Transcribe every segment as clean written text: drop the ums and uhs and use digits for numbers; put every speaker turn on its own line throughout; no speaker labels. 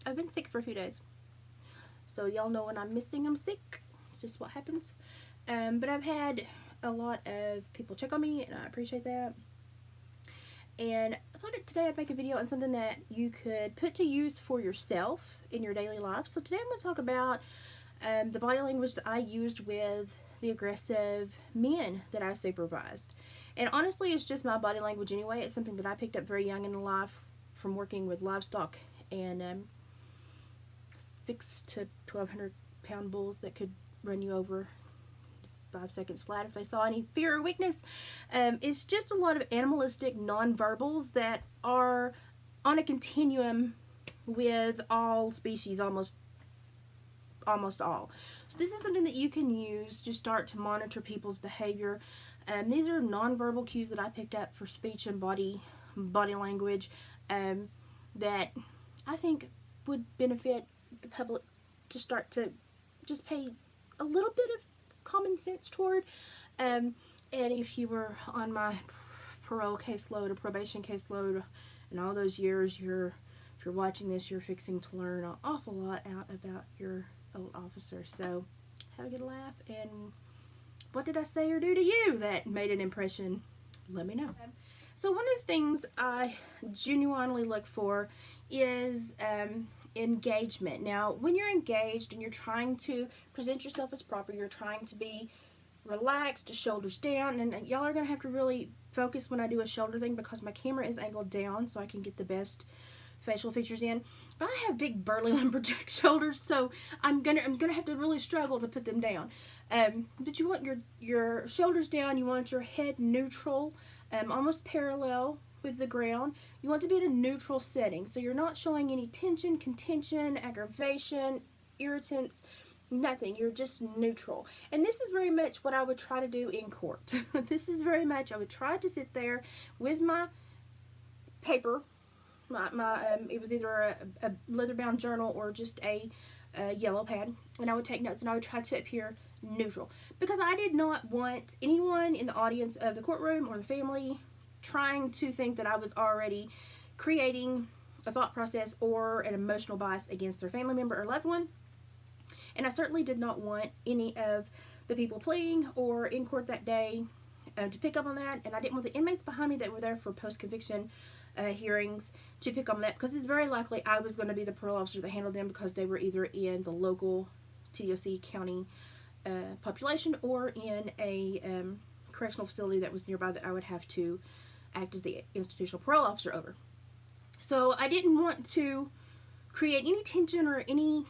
I've been sick for a few days. So y'all know when I'm missing, I'm sick. It's just what happens. But I've had a lot of people check on me, and I appreciate that. And I thought today I'd make a video on something that you could put to use for yourself in your daily life. So today I'm going to talk about the body language that I used with the aggressive men that I supervised. And honestly, it's just my body language anyway. It's something that I picked up very young in life from working with livestock and 6 to 1,200 pound bulls that could run you over 5 seconds flat if they saw any fear or weakness. It's just a lot of animalistic nonverbals that are on a continuum with all species, almost all. So this is something that you can use to start to monitor people's behavior. These are nonverbal cues that I picked up for speech and body language that I think would benefit the public to start to just pay a little bit of common sense toward. And if you were on my parole caseload or probation caseload in all those years, if you're watching this, you're fixing to learn an awful lot out about your old officer. So have a good laugh, and what did I say or do to you that made an impression? Let me know. So one of the things I genuinely look for is engagement. Now, when you're engaged and you're trying to present yourself as proper, you're trying to be relaxed, shoulders down, and y'all are going to have to really focus when I do a shoulder thing because my camera is angled down so I can get the best facial features in. But I have big burly lumberjack shoulders, so I'm gonna have to really struggle to put them down. But you want your shoulders down, you want your head neutral, almost parallel with the ground. You want to be in a neutral setting, so you're not showing any tension, contention, aggravation, irritants, nothing. You're just neutral. And this is very much what I would try to do in court. This is very much, I would try to sit there with my paper, it was either a leather-bound journal or just a yellow pad, and I would take notes, and I would try to appear neutral because I did not want anyone in the audience of the courtroom or the family trying to think that I was already creating a thought process or an emotional bias against their family member or loved one. And I certainly did not want any of the people pleading or in court that day to pick up on that, and I didn't want the inmates behind me that were there for post-conviction hearings to pick on that, because it's very likely I was going to be the parole officer that handled them because they were either in the local TOC county population or in a correctional facility that was nearby that I would have to act as the institutional parole officer over. So I didn't want to create any tension or any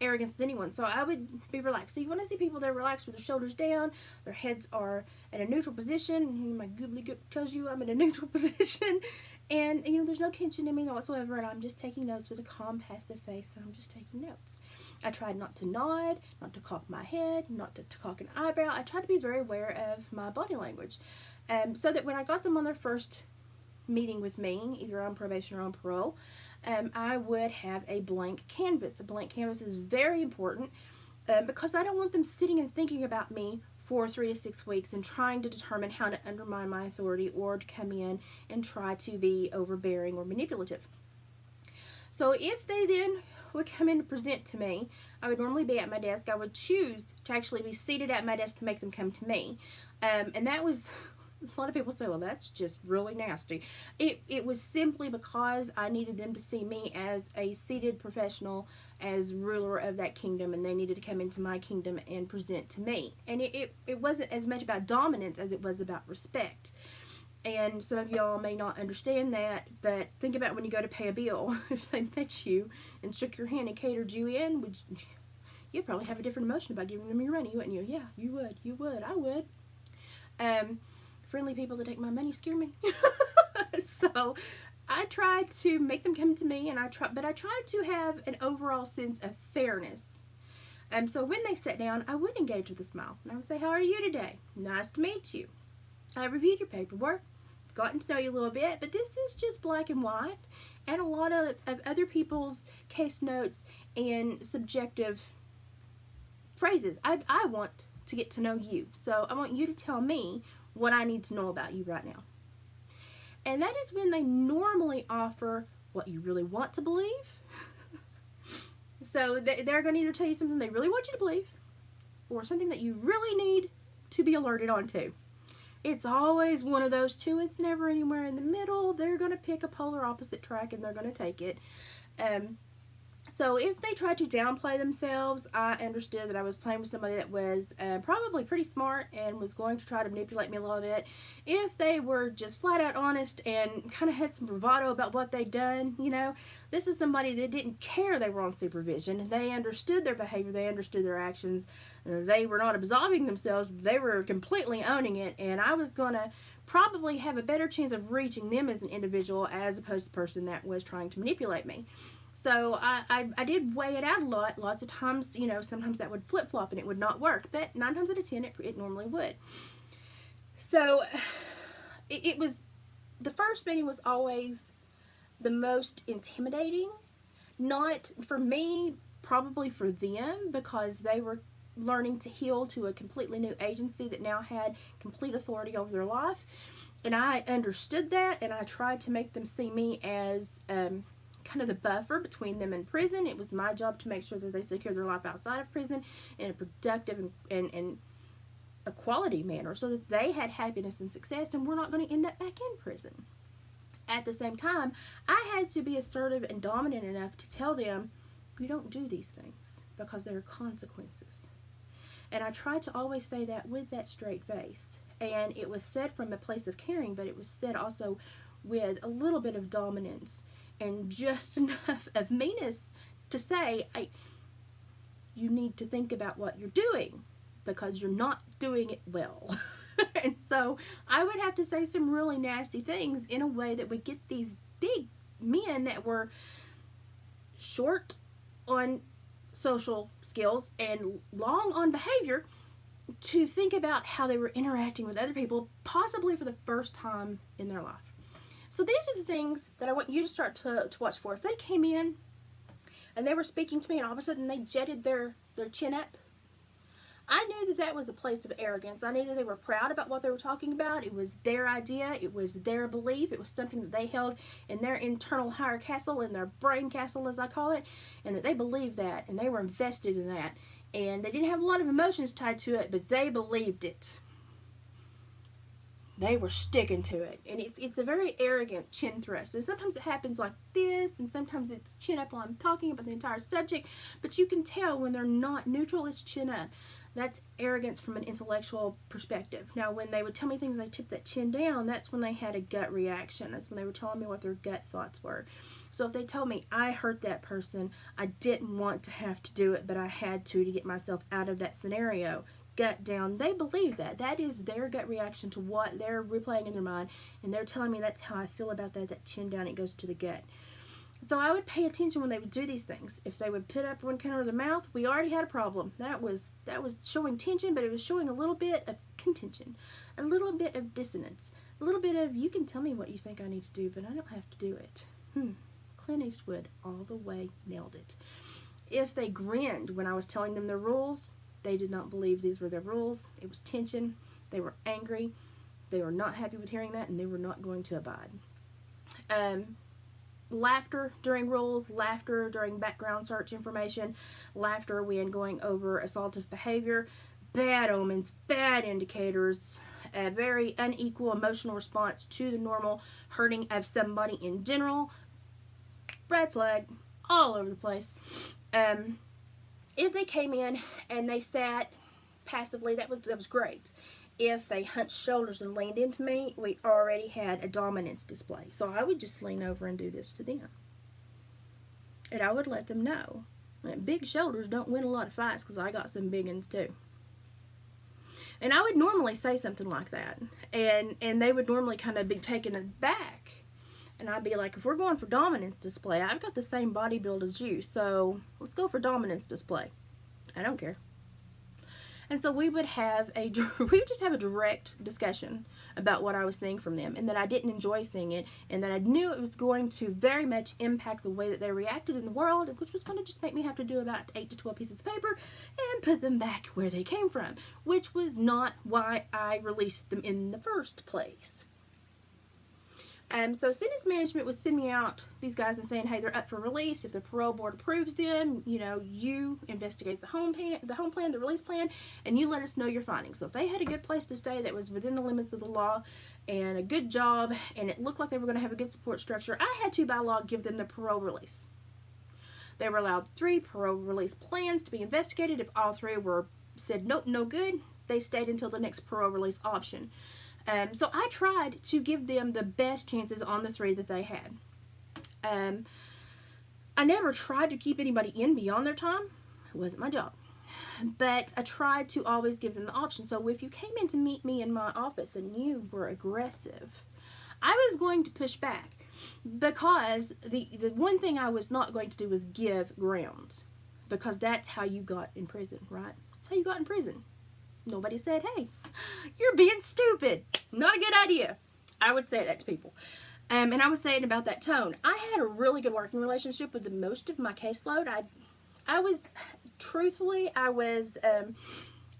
arrogance with anyone, so I would be relaxed. So you want to see people that are relaxed with their shoulders down, their heads are at a neutral position. My goobly-goop tells you I'm in a neutral position, and there's no tension in me whatsoever, and I'm just taking notes with a calm, passive face, and I'm just taking notes. I tried not to nod, not to cock my head, not to cock an eyebrow. I tried to be very aware of my body language, so that when I got them on their first meeting with me, either on probation or on parole, I would have a blank canvas. A blank canvas is very important because I don't want them sitting and thinking about me for 3 to 6 weeks and trying to determine how to undermine my authority or to come in and try to be overbearing or manipulative. So if they then would come in to present to me, I would normally be at my desk. I would choose to actually be seated at my desk to make them come to me. And that was... A lot of people say, well, that's just really nasty. It was simply because I needed them to see me as a seated professional, as ruler of that kingdom, and they needed to come into my kingdom and present to me. And it wasn't as much about dominance as it was about respect. And some of y'all may not understand that, but think about when you go to pay a bill. If they met you and shook your hand and catered you in, you'd probably have a different emotion about giving them your money, wouldn't you? Yeah, you would. I would. Friendly people that take my money scare me. So I tried to make them come to me, but I tried to have an overall sense of fairness. So when they sat down, I would engage with a smile, and I would say, how are you today? Nice to meet you. I reviewed your paperwork, gotten to know you a little bit, but this is just black and white, and a lot of other people's case notes and subjective phrases. I want to get to know you, so I want you to tell me what I need to know about you right now. And that is when they normally offer what you really want to believe So they're going to either tell you something they really want you to believe or something that you really need to be alerted onto. It's always one of those two. It's never anywhere in the middle. They're going to pick a polar opposite track and they're going to take it. So if they tried to downplay themselves, I understood that I was playing with somebody that was probably pretty smart and was going to try to manipulate me a little bit. If they were just flat out honest and kind of had some bravado about what they'd done, you know, this is somebody that didn't care they were on supervision. They understood their behavior. They understood their actions. They were not absolving themselves. They were completely owning it, and I was going to probably have a better chance of reaching them as an individual as opposed to the person that was trying to manipulate me. So I did weigh it out a lot. Lots of times, you know, sometimes that would flip-flop and it would not work. But 9 times out of 10, it normally would. So it was, the first meeting was always the most intimidating. Not for me, probably for them, because they were learning to heel to a completely new agency that now had complete authority over their life. And I understood that, and I tried to make them see me as kind of the buffer between them and prison. It was my job to make sure that they secure their life outside of prison in a productive and a quality manner so that they had happiness and success and we're not going to end up back in prison. At the same time, I had to be assertive and dominant enough to tell them, you don't do these things because there are consequences. And I tried to always say that with that straight face. And it was said from a place of caring, but it was said also with a little bit of dominance and just enough of meanness to say, you need to think about what you're doing because you're not doing it well. And so I would have to say some really nasty things in a way that would get these big men that were short on social skills and long on behavior to think about how they were interacting with other people, possibly for the first time in their life. So these are the things that I want you to start to watch for. If they came in and they were speaking to me and all of a sudden they jetted their chin up, I knew that that was a place of arrogance. I knew that they were proud about what they were talking about. It was their idea. It was their belief. It was something that they held in their internal higher castle, in their brain castle, as I call it, and that they believed that, and they were invested in that. And they didn't have a lot of emotions tied to it, but they believed it. They were sticking to it. And it's a very arrogant chin thrust. And sometimes it happens like this, and sometimes it's chin up while I'm talking about the entire subject. But you can tell when they're not neutral, it's chin up. That's arrogance from an intellectual perspective. Now, when they would tell me things, they tipped that chin down, that's when they had a gut reaction. That's when they were telling me what their gut thoughts were. So if they told me, I hurt that person, I didn't want to have to do it, but I had to get myself out of that scenario, gut down, they believe that. That is their gut reaction to what they're replaying in their mind, and they're telling me that's how I feel about that chin down, it goes to the gut. So I would pay attention when they would do these things. If they would put up one corner of the mouth, we already had a problem. That was showing tension, but it was showing a little bit of contention, a little bit of dissonance, a little bit of, you can tell me what you think I need to do, but I don't have to do it. Clint Eastwood all the way nailed it. If they grinned when I was telling them their rules, they did not believe these were their rules. It was tension. They were angry. They were not happy with hearing that, and they were not going to abide. Laughter during rules, laughter during background search information, laughter when going over assaultive behavior, bad omens, bad indicators, a very unequal emotional response to the normal hurting of somebody in general, red flag all over the place. If they came in and they sat passively, that was great. If they hunched shoulders and leaned into me, we already had a dominance display. So I would just lean over and do this to them. And I would let them know that big shoulders don't win a lot of fights because I got some big ones too. And I would normally say something like that. And they would normally kind of be taken aback. And I'd be like, if we're going for dominance display, I've got the same body build as you. So let's go for dominance display. I don't care. And so we would just have a direct discussion about what I was seeing from them, and that I didn't enjoy seeing it, and that I knew it was going to very much impact the way that they reacted in the world, which was going to just make me have to do about 8 to 12 pieces of paper and put them back where they came from, which was not why I released them in the first place. So sentence management would send me out these guys and saying, hey, they're up for release. If the parole board approves them, you investigate the home plan, the release plan, and you let us know your findings. So if they had a good place to stay that was within the limits of the law and a good job, and it looked like they were going to have a good support structure, I had to, by law, give them the parole release. They were allowed 3 parole release plans to be investigated. If all 3 were said, nope, no good, they stayed until the next parole release option. So I tried to give them the best chances on the 3 that they had. I never tried to keep anybody in beyond their time. It wasn't my job. But I tried to always give them the option. So if you came in to meet me in my office and you were aggressive, I was going to push back, because the one thing I was not going to do was give ground, because that's how you got in prison, right? That's how you got in prison. Nobody said, hey, you're being stupid. Not a good idea. I would say that to people. And I was saying about that tone. I had a really good working relationship with most of my caseload. I was, truthfully, I was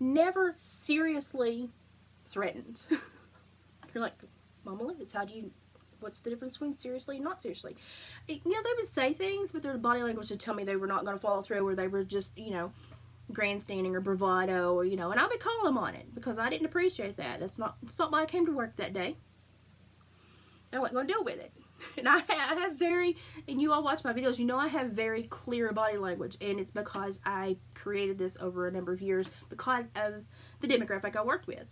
never seriously threatened. You're like, Mama Liz, what's the difference between seriously and not seriously? They would say things, but their body language would tell me they were not going to follow through, or they were just, grandstanding or bravado, or and I would call them on it, because I didn't appreciate that. It's not why I came to work that day. I wasn't going to deal with it. And I have and you all watch my videos, I have very clear body language, and it's because I created this over a number of years because of the demographic I worked with.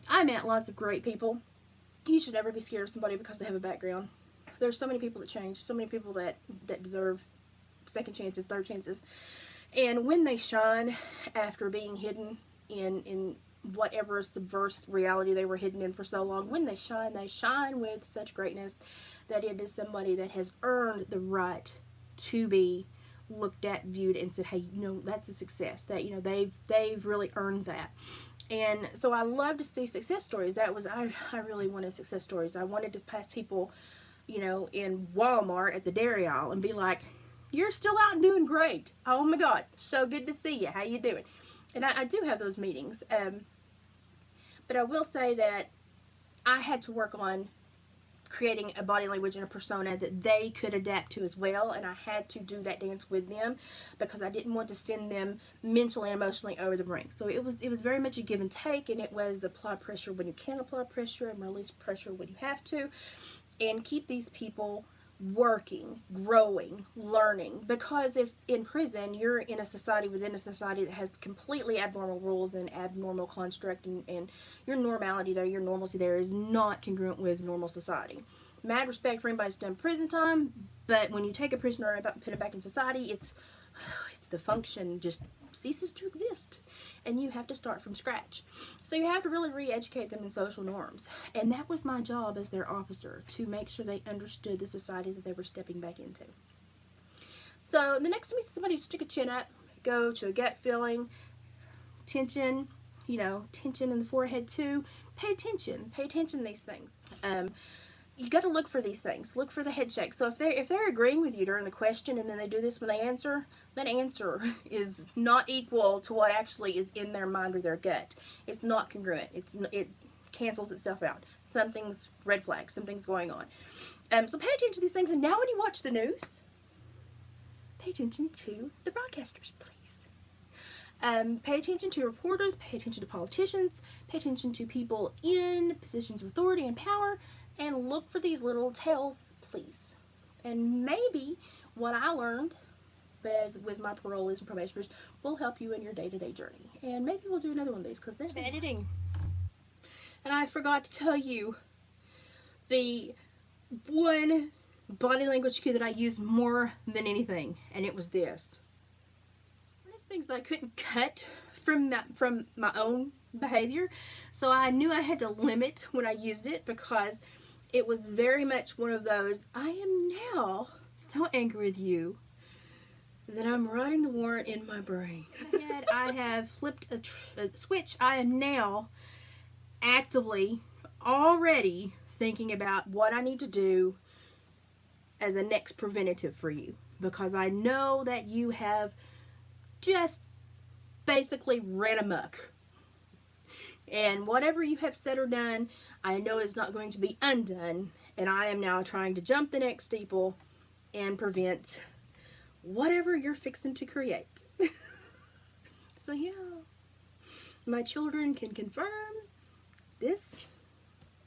I met lots of great people. You should never be scared of somebody because they have a background. There's so many people that change, so many people that deserve second chances, third chances. And when they shine after being hidden in whatever subversive reality they were hidden in for so long, when they shine with such greatness that it is somebody that has earned the right to be looked at, viewed, and said, hey, that's a success. That, they've really earned that. And so I love to see success stories. I really wanted success stories. I wanted to pass people, in Walmart at the dairy aisle and be like, you're still out and doing great. Oh my God, so good to see you. How you doing? And I do have those meetings. But I will say that I had to work on creating a body language and a persona that they could adapt to as well, and I had to do that dance with them because I didn't want to send them mentally and emotionally over the brink. So it was very much a give and take, and it was apply pressure when you can apply pressure and release pressure when you have to, and keep these people working, growing, learning, because if in prison you're in a society within a society that has completely abnormal rules and abnormal construct, and your normality there, your normalcy there is not congruent with normal society. Mad respect for anybody who's done prison time, but when you take a prisoner and put it back in society, it's the function just ceases to exist, and you have to start from scratch. So you have to really re-educate them in social norms, and that was my job as their officer, to make sure they understood the society that they were stepping back into. So the next time you see somebody stick a chin up, go to a gut feeling, tension, tension in the forehead too, pay attention to these things. You got to look for these things. Look for the head shake. So if they're agreeing with you during the question and then they do this when they answer, that answer is not equal to what actually is in their mind or their gut. It's not congruent. It cancels itself out. Something's red flag. Something's going on. So pay attention to these things. And now when you watch the news, pay attention to the broadcasters, please. Pay attention to reporters. Pay attention to politicians. Pay attention to people in positions of authority and power. And look for these little tales, please. And maybe what I learned with my parolees and probationers will help you in your day-to-day journey. And maybe we'll do another one of these because there's editing. And I forgot to tell you the one body language cue that I use more than anything, and it was this. One of the things that I couldn't cut from my own behavior, so I knew I had to limit when I used it, because it was very much one of those, I am now so angry with you that I'm writing the warrant in my brain. I have flipped a switch. I am now actively already thinking about what I need to do as a next preventative for you, because I know that you have just basically ran amok. And whatever you have said or done, I know is not going to be undone, And I am now trying to jump the next steeple and prevent whatever you're fixing to create. So yeah, my children can confirm this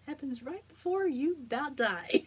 happens right before you about die.